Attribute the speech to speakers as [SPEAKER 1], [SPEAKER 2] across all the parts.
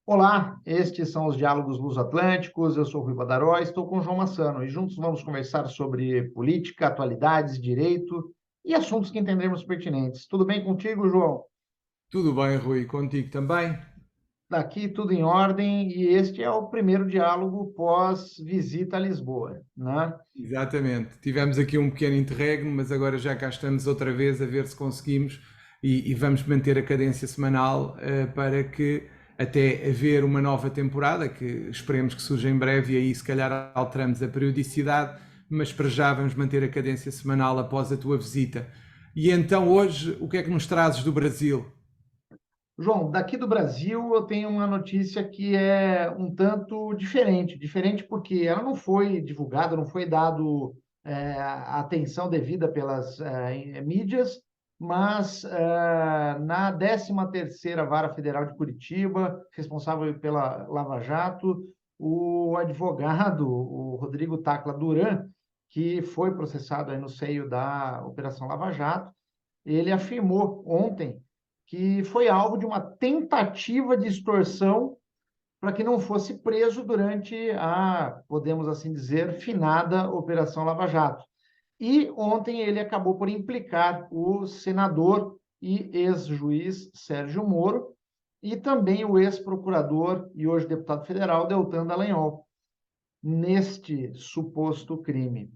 [SPEAKER 1] Olá, estes são os Diálogos Luso-Atlânticos. Eu sou o Rui Badaró, estou com o João Massano e juntos vamos conversar sobre política, atualidades, direito e assuntos que entendermos pertinentes. Tudo bem contigo, João?
[SPEAKER 2] Tudo bem, Rui, contigo também?
[SPEAKER 1] Daqui tudo em ordem e este é o primeiro diálogo pós-visita a Lisboa, né?
[SPEAKER 2] Exatamente. Tivemos aqui um pequeno interregno, mas agora já cá estamos outra vez a ver se conseguimos e vamos manter a cadência semanal para que até haver uma nova temporada, que esperemos que surja em breve e aí se calhar alteramos a periodicidade, mas para já vamos manter a cadência semanal após a tua visita. E então hoje, o que é que nos trazes do Brasil?
[SPEAKER 1] João, daqui do Brasil eu tenho uma notícia que é um tanto diferente. Diferente porque ela não foi divulgada, não foi dado a atenção devida pelas mídias, mas na 13ª Vara Federal de Curitiba, responsável pela Lava Jato, o advogado, o Rodrigo Tacla Duran, que foi processado aí no seio da Operação Lava Jato, ele afirmou ontem que foi alvo de uma tentativa de extorsão para que não fosse preso durante a, podemos assim dizer, finada Operação Lava Jato. E ontem ele acabou por implicar o senador e ex-juiz Sérgio Moro e também o ex-procurador e hoje deputado federal Deltan Dallagnol neste suposto crime.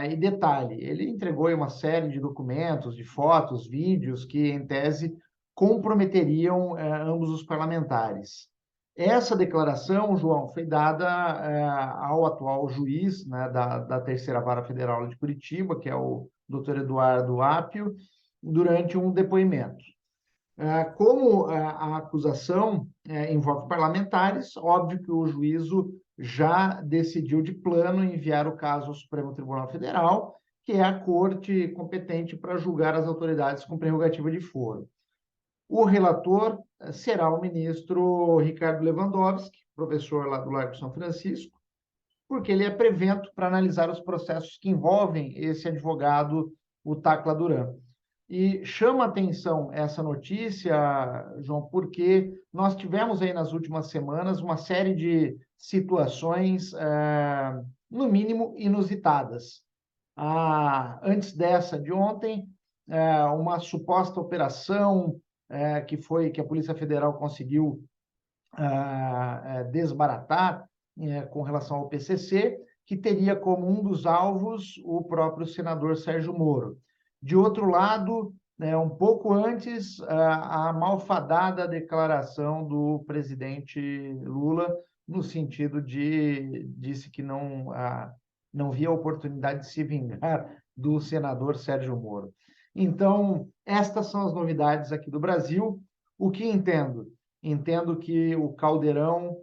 [SPEAKER 1] E detalhe, ele entregou uma série de documentos, de fotos, vídeos que, em tese, comprometeriam ambos os parlamentares. Essa declaração, João, foi dada ao atual juiz, né, da Terceira Vara Federal de Curitiba, que é o doutor Eduardo Apio, durante um depoimento. Como a acusação envolve parlamentares, óbvio que o juízo já decidiu de plano enviar o caso ao Supremo Tribunal Federal, que é a corte competente para julgar as autoridades com prerrogativa de foro. O relator será o ministro Ricardo Lewandowski, professor lá do Largo São Francisco, porque ele é prevento para analisar os processos que envolvem esse advogado, o Tacla Duran. E chama atenção essa notícia, João, porque nós tivemos aí nas últimas semanas uma série de situações, no mínimo, inusitadas. Antes dessa de ontem, uma suposta operação que a Polícia Federal conseguiu desbaratar com relação ao PCC, que teria como um dos alvos o próprio senador Sérgio Moro. De outro lado, um pouco antes, a malfadada declaração do presidente Lula, no sentido de disse que não via oportunidade de se vingar do senador Sérgio Moro. Então, estas são as novidades aqui do Brasil. O que entendo? Entendo que o caldeirão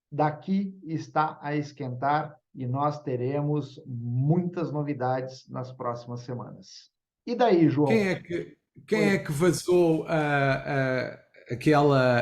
[SPEAKER 1] daqui está a esquentar e nós teremos muitas novidades nas próximas semanas. E daí,
[SPEAKER 2] Quem
[SPEAKER 1] João?
[SPEAKER 2] é que, quem
[SPEAKER 1] Oi.
[SPEAKER 2] é que vazou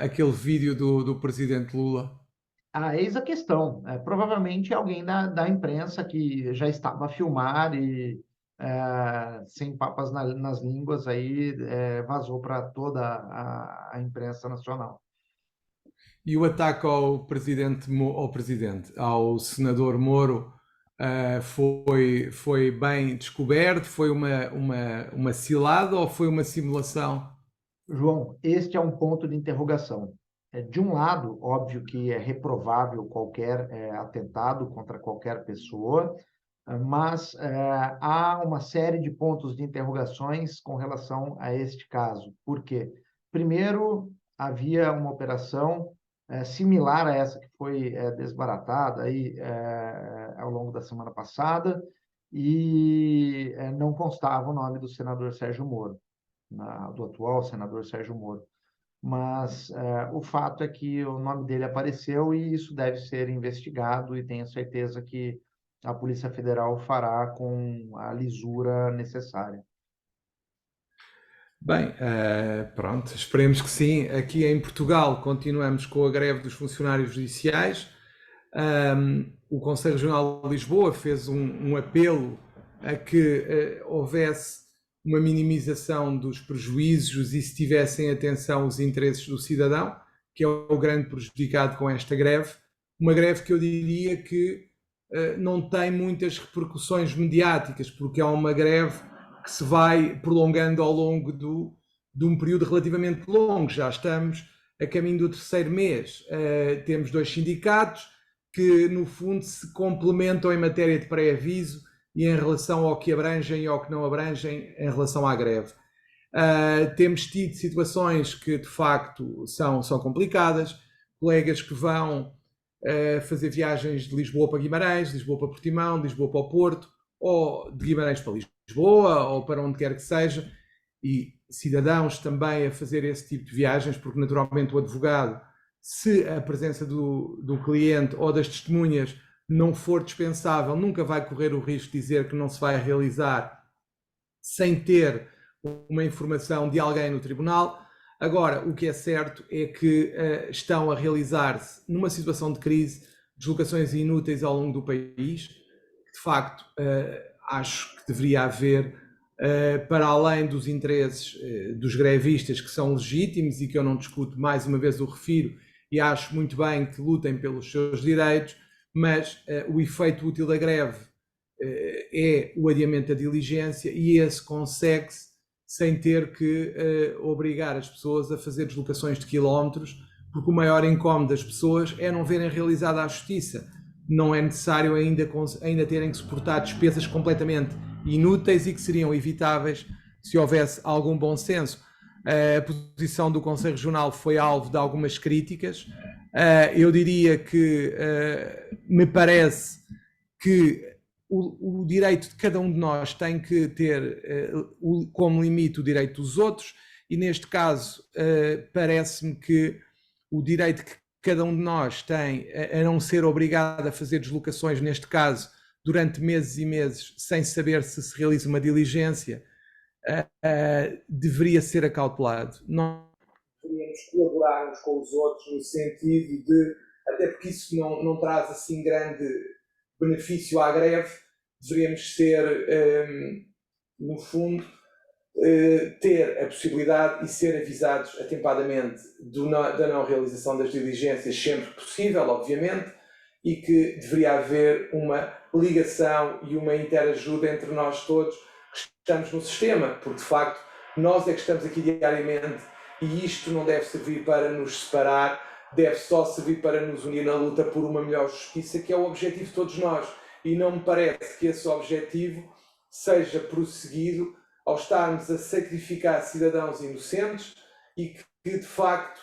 [SPEAKER 2] aquele vídeo do presidente Lula?
[SPEAKER 1] Eis a questão. Provavelmente alguém da imprensa que já estava a filmar e, sem papas nas línguas, aí vazou para toda a imprensa nacional.
[SPEAKER 2] E o ataque ao senador Moro, foi bem descoberto? Foi uma cilada ou foi uma simulação?
[SPEAKER 1] João, este é um ponto de interrogação. De um lado, óbvio que é reprovável qualquer atentado contra qualquer pessoa, mas há uma série de pontos de interrogações com relação a este caso. Por quê? Primeiro, havia uma operação similar a essa que foi desbaratada aí, ao longo da semana passada, e não constava o nome do senador Sérgio Moro, do atual senador Sérgio Moro. Mas o fato é que o nome dele apareceu e isso deve ser investigado e tenho certeza que a Polícia Federal fará com a lisura necessária.
[SPEAKER 2] Bem, pronto, esperemos que sim. Aqui em Portugal continuamos com a greve dos funcionários judiciais. O Conselho Regional de Lisboa fez um apelo a que houvesse uma minimização dos prejuízos e se tivessem atenção os interesses do cidadão, que é o grande prejudicado com esta greve. Uma greve que eu diria que não tem muitas repercussões mediáticas, porque é uma greve que se vai prolongando ao longo de um período relativamente longo. Já estamos a caminho do terceiro mês. Temos dois sindicatos que, no fundo, se complementam em matéria de pré-aviso e em relação ao que abrangem e ao que não abrangem em relação à greve. Temos tido situações que, de facto, são complicadas, colegas que vão fazer viagens de Lisboa para Guimarães, Lisboa para Portimão, Lisboa para o Porto, ou de Guimarães para Lisboa, ou para onde quer que seja, e cidadãos também a fazer esse tipo de viagens, porque naturalmente o advogado, se a presença do cliente ou das testemunhas não for dispensável, nunca vai correr o risco de dizer que não se vai realizar sem ter uma informação de alguém no tribunal. Agora, o que é certo é que estão a realizar-se, numa situação de crise, deslocações inúteis ao longo do país. De facto, acho que deveria haver, para além dos interesses dos grevistas, que são legítimos e que eu não discuto, mais uma vez o refiro, e acho muito bem que lutem pelos seus direitos, mas o efeito útil da greve é o adiamento da diligência, e esse consegue-se sem ter que obrigar as pessoas a fazer deslocações de quilómetros, porque o maior incómodo das pessoas é não verem realizada a justiça. Não é necessário ainda terem que suportar despesas completamente inúteis e que seriam evitáveis se houvesse algum bom senso. A posição do Conselho Regional foi alvo de algumas críticas. Eu diria que me parece que o direito de cada um de nós tem que ter como limite o direito dos outros, e neste caso parece-me que o direito que cada um de nós tem a não ser obrigado a fazer deslocações, neste caso, durante meses e meses, sem saber se realiza uma diligência, deveria ser acautelado. Nós deveríamos colaborar uns com os outros no sentido de, até porque isso não traz assim grande benefício à greve, deveríamos ser, no fundo, ter a possibilidade e ser avisados atempadamente da não realização das diligências sempre possível, obviamente, e que deveria haver uma ligação e uma interajuda entre nós todos que estamos no sistema, porque de facto nós é que estamos aqui diariamente, e isto não deve servir para nos separar, deve só servir para nos unir na luta por uma melhor justiça, que é o objetivo de todos nós. E não me parece que esse objetivo seja prosseguido ao estarmos a sacrificar cidadãos inocentes e que de facto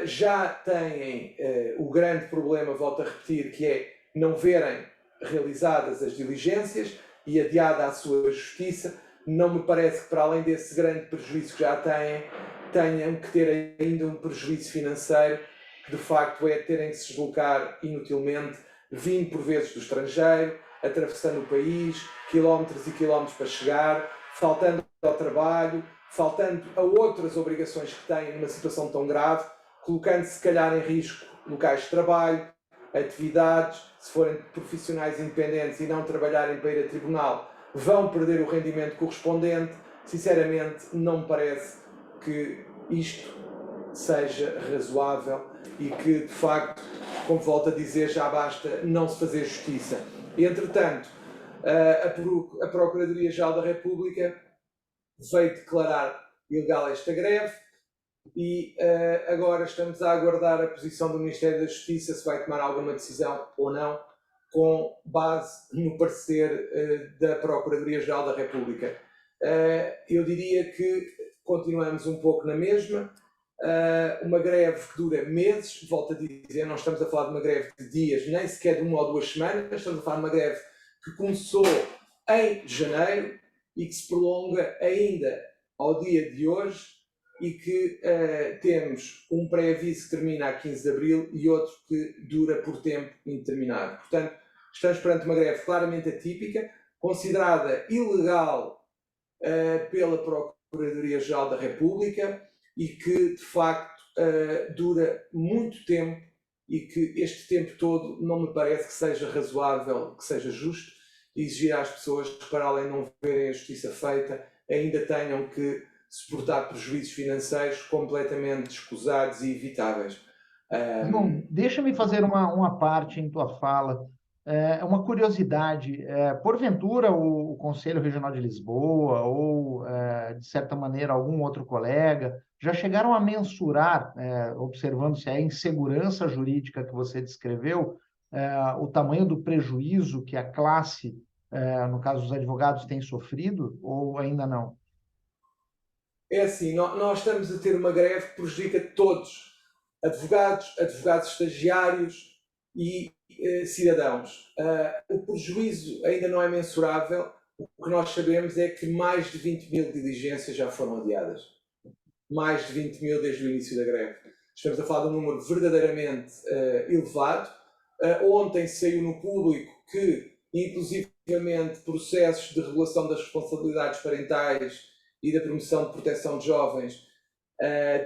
[SPEAKER 2] já têm o grande problema, volto a repetir, que é não verem realizadas as diligências e adiada a sua justiça. Não me parece que, para além desse grande prejuízo que já têm, tenham que ter ainda um prejuízo financeiro, que de facto é terem que se deslocar inutilmente, vindo por vezes do estrangeiro, atravessando o país, quilómetros e quilómetros para chegar, faltando ao trabalho, faltando a outras obrigações que têm numa situação tão grave, colocando se calhar em risco locais de trabalho, atividades. Se forem profissionais independentes e não trabalharem para ir a tribunal, vão perder o rendimento correspondente. Sinceramente, não me parece que isto seja razoável e que, de facto, como volto a dizer, já basta não se fazer justiça. Entretanto, a Procuradoria-Geral da República veio declarar ilegal esta greve e agora estamos a aguardar a posição do Ministério da Justiça, se vai tomar alguma decisão ou não, com base no parecer da Procuradoria-Geral da República. Eu diria que continuamos um pouco na mesma. Uma greve que dura meses, volto a dizer, não estamos a falar de uma greve de dias, nem sequer de 1 ou 2 semanas, estamos a falar de uma greve que começou em janeiro e que se prolonga ainda ao dia de hoje, e que temos um pré-aviso que termina a 15 de abril e outro que dura por tempo indeterminado. Portanto, estamos perante uma greve claramente atípica, considerada ilegal pela Procuradoria-Geral da República, e que, de facto, dura muito tempo, e que este tempo todo não me parece que seja razoável, que seja justo exigir às pessoas que, para além de não verem a justiça feita, ainda tenham que suportar prejuízos financeiros completamente escusados e evitáveis.
[SPEAKER 1] João, deixa-me fazer uma parte em tua fala. É uma curiosidade. Porventura, o Conselho Regional de Lisboa ou, de certa maneira, algum outro colega já chegaram a mensurar, observando-se a insegurança jurídica que você descreveu, o tamanho do prejuízo que a classe, no caso os advogados, tem sofrido ou ainda não?
[SPEAKER 3] É assim, nós estamos a ter uma greve que prejudica todos, advogados estagiários e cidadãos. O prejuízo ainda não é mensurável. O que nós sabemos é que mais de 20 mil diligências já foram adiadas. Mais de 20 mil desde o início da greve. Estamos a falar de um número verdadeiramente elevado. Ontem saiu no público que, inclusivamente, processos de regulação das responsabilidades parentais e da promoção de proteção de jovens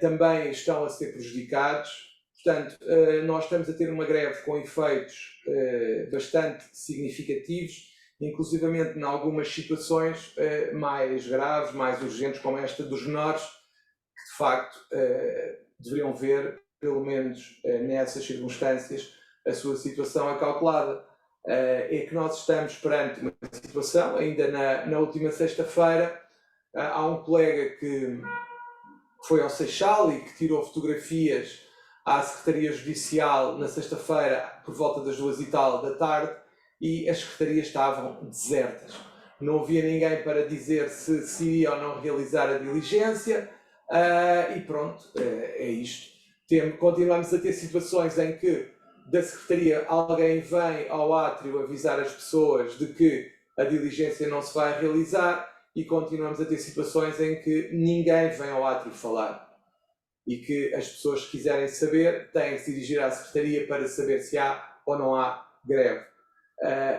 [SPEAKER 3] também estão a ser prejudicados. Portanto, nós estamos a ter uma greve com efeitos bastante significativos, inclusivamente em algumas situações mais graves, mais urgentes, como esta dos menores, que de facto deveriam ver, pelo menos nessas circunstâncias, a sua situação acautelada. É que nós estamos perante uma situação, ainda na última sexta-feira, há um colega que foi ao Seixal e que tirou fotografias à Secretaria Judicial na sexta-feira por volta das 2h da tarde e as secretarias estavam desertas. Não havia ninguém para dizer se iria ou não realizar a diligência e pronto, é isto. Continuamos a ter situações em que da Secretaria alguém vem ao átrio avisar as pessoas de que a diligência não se vai realizar e continuamos a ter situações em que ninguém vem ao átrio falar e que as pessoas que quiserem saber têm que se dirigir à Secretaria para saber se há ou não há greve.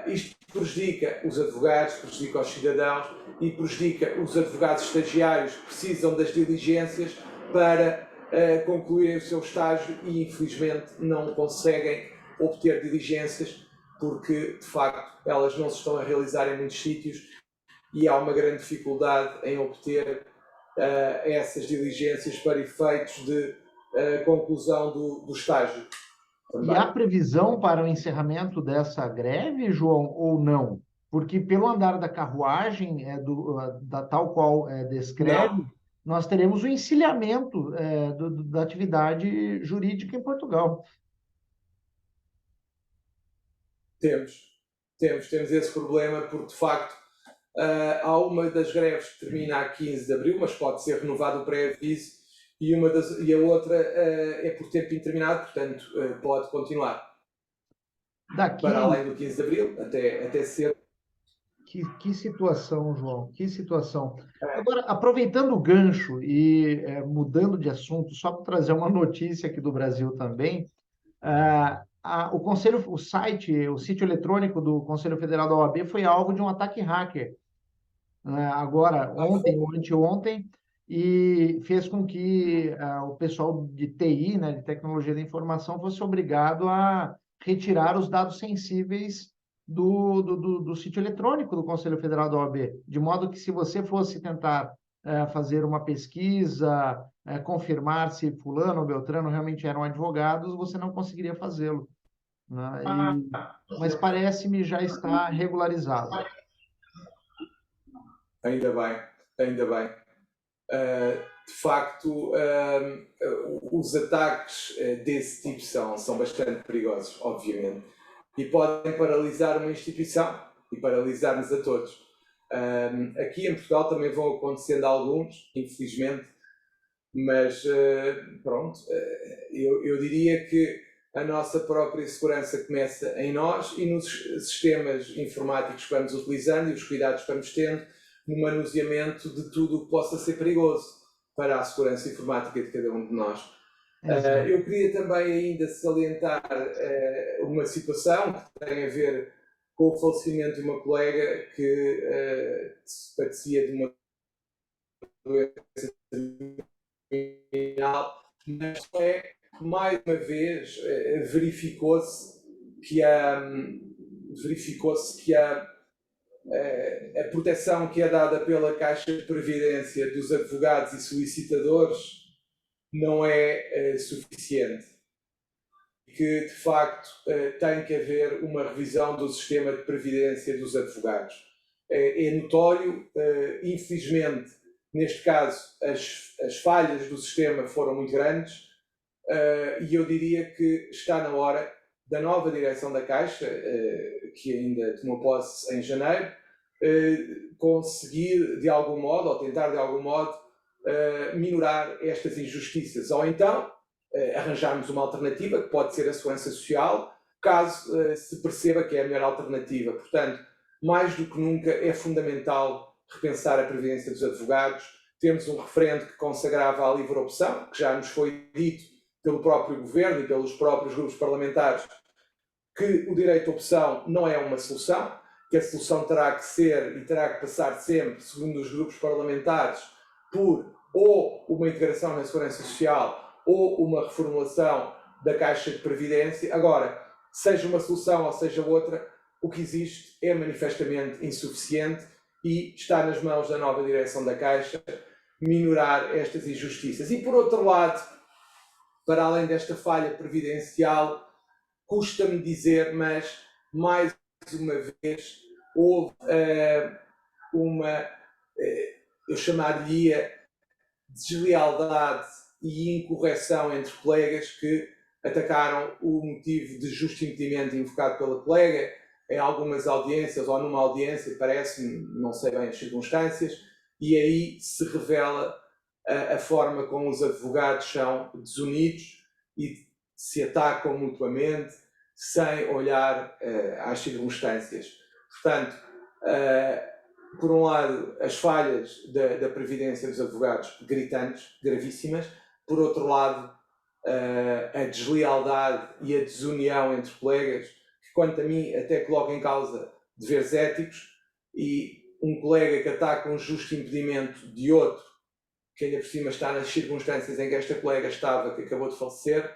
[SPEAKER 3] Isto prejudica os advogados, prejudica os cidadãos e prejudica os advogados estagiários que precisam das diligências para concluírem o seu estágio e infelizmente não conseguem obter diligências porque de facto elas não se estão a realizar em muitos sítios e há uma grande dificuldade em obter essas diligências para efeitos de conclusão do estágio.
[SPEAKER 1] E há previsão para o encerramento dessa greve, João, ou não? Porque pelo andar da carruagem, da tal qual descreve,
[SPEAKER 3] Não,
[SPEAKER 1] nós teremos o encilhamento da atividade jurídica em Portugal.
[SPEAKER 3] temos esse problema porque de facto há uma das greves que termina a 15 de abril, mas pode ser renovado o pré-aviso e a outra é por tempo indeterminado, portanto pode continuar
[SPEAKER 1] Daqui,
[SPEAKER 3] para além do 15 de abril, até ser.
[SPEAKER 1] que situação, João, que situação. Agora, aproveitando o gancho e mudando de assunto, só para trazer uma notícia aqui do Brasil também, o Conselho, o sítio eletrônico do Conselho Federal da OAB foi alvo de um ataque hacker, né, agora, ontem ou anteontem, e fez com que o pessoal de TI, né, de tecnologia da informação, fosse obrigado a retirar os dados sensíveis do sítio eletrônico do Conselho Federal da OAB, de modo que se você fosse tentar fazer uma pesquisa, confirmar se fulano ou Beltrano realmente eram advogados, você não conseguiria fazê-lo, né? Mas parece-me já está regularizado.
[SPEAKER 3] Ainda bem, ainda bem. De facto, os ataques desse tipo são bastante perigosos, obviamente, e podem paralisar uma instituição e paralisar-nos a todos. Aqui em Portugal também vão acontecendo alguns, infelizmente, mas pronto, eu diria que a nossa própria segurança começa em nós e nos sistemas informáticos que vamos utilizando e os cuidados que vamos tendo no manuseamento de tudo o que possa ser perigoso para a segurança informática de cada um de nós. Eu queria também ainda salientar uma situação que tem a ver com o falecimento de uma colega que padecia de uma doença terminal, mas mais uma vez verificou-se que a proteção que é dada pela Caixa de Previdência dos advogados e solicitadores não é suficiente. que, de facto, tem que haver uma revisão do sistema de previdência dos advogados. É notório, infelizmente, neste caso, as falhas do sistema foram muito grandes, e eu diria que está na hora da nova direção da Caixa, que ainda tomou posse em janeiro, conseguir de algum modo, ou tentar de algum modo, minorar estas injustiças. Ou então, arranjarmos uma alternativa, que pode ser a segurança social, caso se perceba que é a melhor alternativa. Portanto, mais do que nunca, é fundamental repensar a previdência dos advogados. Temos um referendo que consagrava a livre opção, que já nos foi dito pelo próprio governo e pelos próprios grupos parlamentares, que o direito à opção não é uma solução, que a solução terá que ser e terá que passar sempre, segundo os grupos parlamentares, por ou uma integração na segurança social ou uma reformulação da Caixa de Previdência. Agora, seja uma solução ou seja outra, o que existe é manifestamente insuficiente e está nas mãos da nova direção da Caixa minorar estas injustiças. E, por outro lado, para além desta falha previdencial, custa-me dizer, mas mais uma vez houve eu chamaria deslealdade e incorreção entre colegas que atacaram o motivo de justo impedimento invocado pela colega em algumas audiências, ou numa audiência, parece-me, não sei bem as circunstâncias, e aí se revela a forma como os advogados são desunidos e se atacam mutuamente, sem olhar às circunstâncias. Portanto, por um lado, as falhas da previdência dos advogados gritantes, gravíssimas. Por outro lado, a deslealdade e a desunião entre colegas, que, quanto a mim, até coloca em causa deveres éticos, e um colega que ataca um justo impedimento de outro, que ainda por cima está nas circunstâncias em que esta colega estava, que acabou de falecer,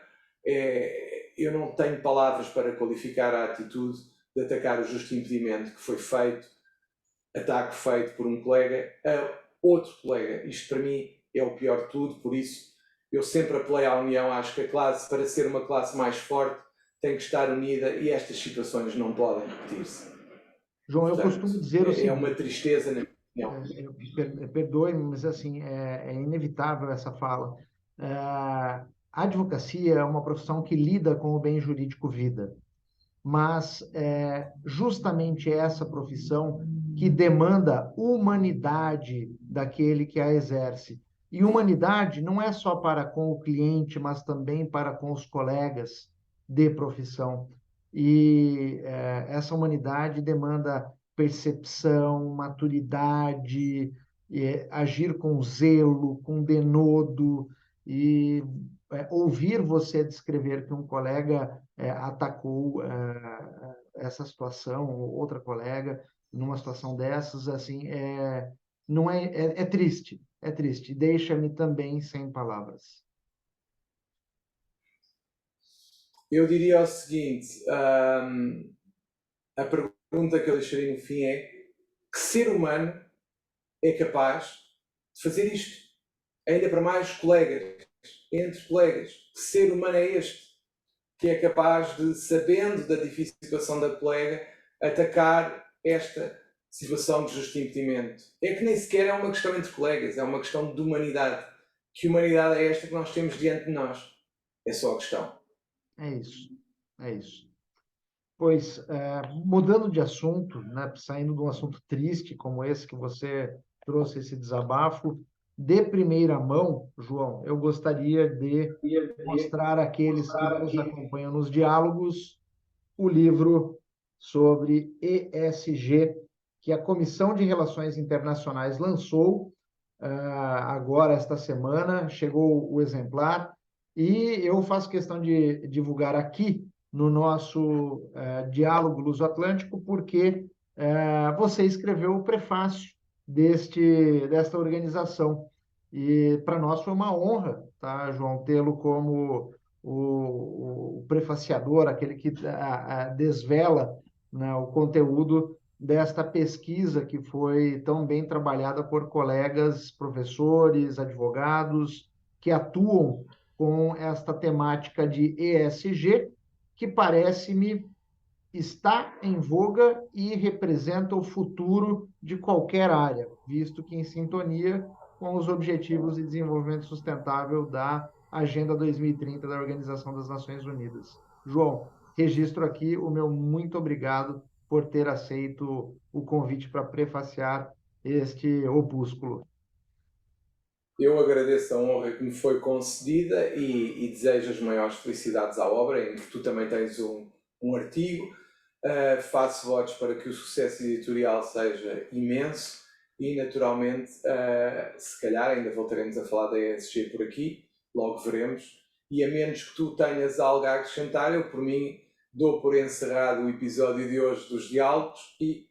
[SPEAKER 3] eu não tenho palavras para qualificar a atitude de atacar o justo impedimento que foi feito, ataque feito por um colega a outro colega. Isto para mim é o pior de tudo, por isso eu sempre apelei à união. Acho que a classe, para ser uma classe mais forte, tem que estar unida e estas situações não podem repetir-se.
[SPEAKER 1] João, eu
[SPEAKER 3] Portanto,
[SPEAKER 1] costumo dizer o seguinte,
[SPEAKER 3] é uma tristeza na minha opinião.
[SPEAKER 1] Perdoe-me, mas assim, é inevitável essa fala. A advocacia é uma profissão que lida com o bem jurídico vida, mas é justamente essa profissão que demanda humanidade daquele que a exerce. E humanidade não é só para com o cliente, mas também para com os colegas de profissão. E essa humanidade demanda percepção, maturidade, agir com zelo, com denodo, e ouvir você descrever que um colega atacou essa situação, ou outra colega, numa situação dessas, assim, não é triste, é triste. Deixa-me também sem palavras.
[SPEAKER 3] Eu diria o seguinte, a pergunta que eu deixaria no fim é: que ser humano é capaz de fazer isto? Ainda para mais colegas, entre colegas. Que ser humano é este que é capaz de, sabendo da difícil situação da colega, atacar esta situação de justo impedimento? É que nem sequer é uma questão entre colegas, é uma questão de humanidade. Que humanidade é esta que nós temos diante de nós? É só a questão.
[SPEAKER 1] É isso, é isso. Pois, mudando de assunto, né, saindo de um assunto triste como esse que você trouxe, esse desabafo, de primeira mão, João, eu gostaria de mostrar àqueles que nos acompanham nos diálogos o livro sobre ESG, que a Comissão de Relações Internacionais lançou agora, esta semana, chegou o exemplar, e eu faço questão de divulgar aqui no nosso Diálogo Luso-Atlântico, porque você escreveu o prefácio desta organização. E para nós foi uma honra, tá, João, tê-lo como o prefaciador, aquele que desvela, né, o conteúdo desta pesquisa que foi tão bem trabalhada por colegas, professores, advogados, que atuam com esta temática de ESG, que parece-me está em voga e representa o futuro de qualquer área, visto que em sintonia com os Objetivos de Desenvolvimento Sustentável da Agenda 2030 da Organização das Nações Unidas. João, registro aqui o meu muito obrigado por ter aceito o convite para prefaciar este opúsculo.
[SPEAKER 3] Eu agradeço a honra que me foi concedida e desejo as maiores felicidades à obra, em que tu também tens um artigo. Faço votos para que o sucesso editorial seja imenso e, naturalmente, se calhar ainda voltaremos a falar da ESG por aqui, logo veremos. E a menos que tu tenhas algo a acrescentar, eu, por mim, dou por encerrado o episódio de hoje dos diálogos e